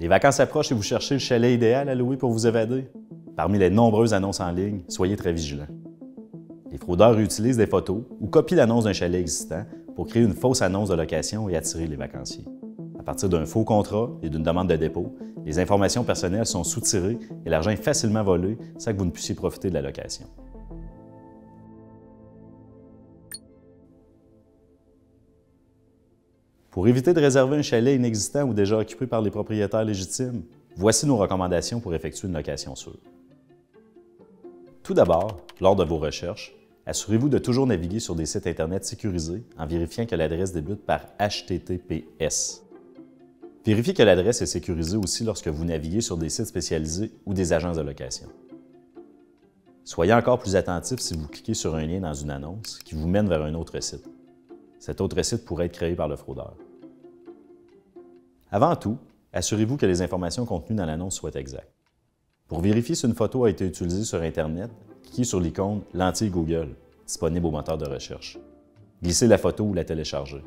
Les vacances approchent et vous cherchez le chalet idéal à louer pour vous évader? Parmi les nombreuses annonces en ligne, soyez très vigilants. Les fraudeurs utilisent des photos ou copient l'annonce d'un chalet existant pour créer une fausse annonce de location et attirer les vacanciers. À partir d'un faux contrat et d'une demande de dépôt, les informations personnelles sont soutirées et l'argent est facilement volé sans que vous ne puissiez profiter de la location. Pour éviter de réserver un chalet inexistant ou déjà occupé par les propriétaires légitimes, voici nos recommandations pour effectuer une location sûre. Tout d'abord, lors de vos recherches, assurez-vous de toujours naviguer sur des sites Internet sécurisés en vérifiant que l'adresse débute par HTTPS. Vérifiez que l'adresse est sécurisée aussi lorsque vous naviguez sur des sites spécialisés ou des agences de location. Soyez encore plus attentif si vous cliquez sur un lien dans une annonce qui vous mène vers un autre site. Cet autre site pourrait être créé par le fraudeur. Avant tout, assurez-vous que les informations contenues dans l'annonce soient exactes. Pour vérifier si une photo a été utilisée sur Internet, cliquez sur l'icône « Lentille Google » disponible au moteur de recherche. Glissez la photo ou la téléchargez.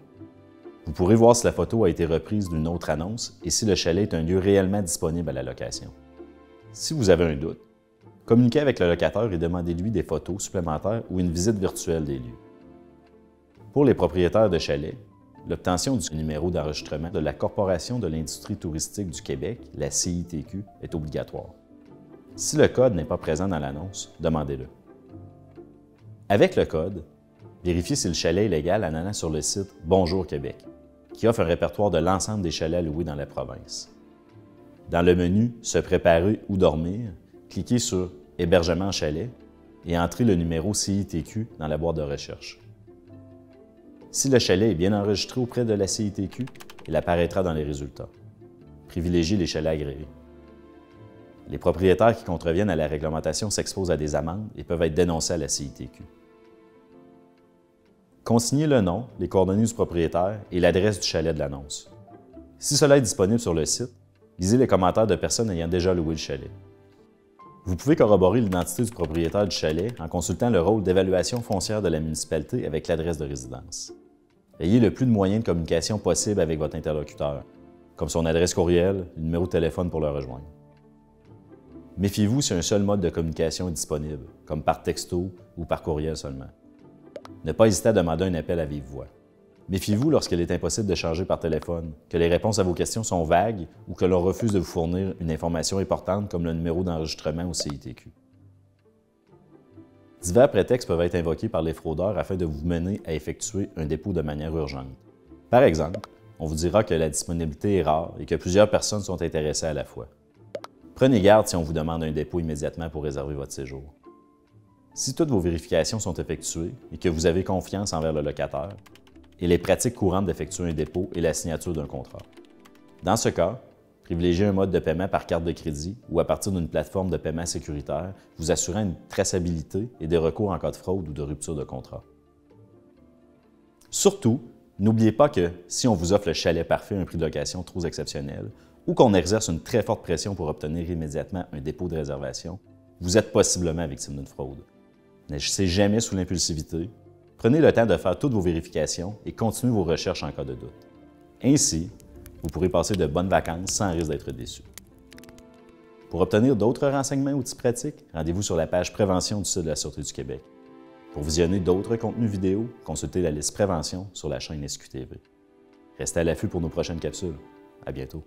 Vous pourrez voir si la photo a été reprise d'une autre annonce et si le chalet est un lieu réellement disponible à la location. Si vous avez un doute, communiquez avec le locataire et demandez-lui des photos supplémentaires ou une visite virtuelle des lieux. Pour les propriétaires de chalets, l'obtention du numéro d'enregistrement de la Corporation de l'industrie touristique du Québec, la CITQ, est obligatoire. Si le code n'est pas présent dans l'annonce, demandez-le. Avec le code, vérifiez si le chalet est légal en allant sur le site Bonjour Québec, qui offre un répertoire de l'ensemble des chalets à louer dans la province. Dans le menu « Se préparer ou dormir », cliquez sur « Hébergement en chalet » et entrez le numéro CITQ dans la boîte de recherche. Si le chalet est bien enregistré auprès de la CITQ, il apparaîtra dans les résultats. Privilégiez les chalets agréés. Les propriétaires qui contreviennent à la réglementation s'exposent à des amendes et peuvent être dénoncés à la CITQ. Consignez le nom, les coordonnées du propriétaire et l'adresse du chalet de l'annonce. Si cela est disponible sur le site, lisez les commentaires de personnes ayant déjà loué le chalet. Vous pouvez corroborer l'identité du propriétaire du chalet en consultant le rôle d'évaluation foncière de la municipalité avec l'adresse de résidence. Ayez le plus de moyens de communication possible avec votre interlocuteur, comme son adresse courriel et le numéro de téléphone pour le rejoindre. Méfiez-vous si un seul mode de communication est disponible, comme par texto ou par courriel seulement. Ne pas hésiter à demander un appel à vive voix. Méfiez-vous lorsqu'il est impossible de charger par téléphone, que les réponses à vos questions sont vagues ou que l'on refuse de vous fournir une information importante comme le numéro d'enregistrement au CITQ. Divers prétextes peuvent être invoqués par les fraudeurs afin de vous mener à effectuer un dépôt de manière urgente. Par exemple, on vous dira que la disponibilité est rare et que plusieurs personnes sont intéressées à la fois. Prenez garde si on vous demande un dépôt immédiatement pour réserver votre séjour. Si toutes vos vérifications sont effectuées et que vous avez confiance envers le locataire, il est pratique courante d'effectuer un dépôt et la signature d'un contrat. Dans ce cas, privilégiez un mode de paiement par carte de crédit ou à partir d'une plateforme de paiement sécuritaire, vous assurant une traçabilité et des recours en cas de fraude ou de rupture de contrat. Surtout, n'oubliez pas que si on vous offre le chalet parfait à un prix de location trop exceptionnel ou qu'on exerce une très forte pression pour obtenir immédiatement un dépôt de réservation, vous êtes possiblement victime d'une fraude. N'agissez jamais sous l'impulsivité. Prenez le temps de faire toutes vos vérifications et continuez vos recherches en cas de doute. Ainsi, vous pourrez passer de bonnes vacances sans risque d'être déçu. Pour obtenir d'autres renseignements ou outils pratiques, rendez-vous sur la page Prévention du site de la Sûreté du Québec. Pour visionner d'autres contenus vidéo, consultez la liste Prévention sur la chaîne SQTV. Restez à l'affût pour nos prochaines capsules. À bientôt.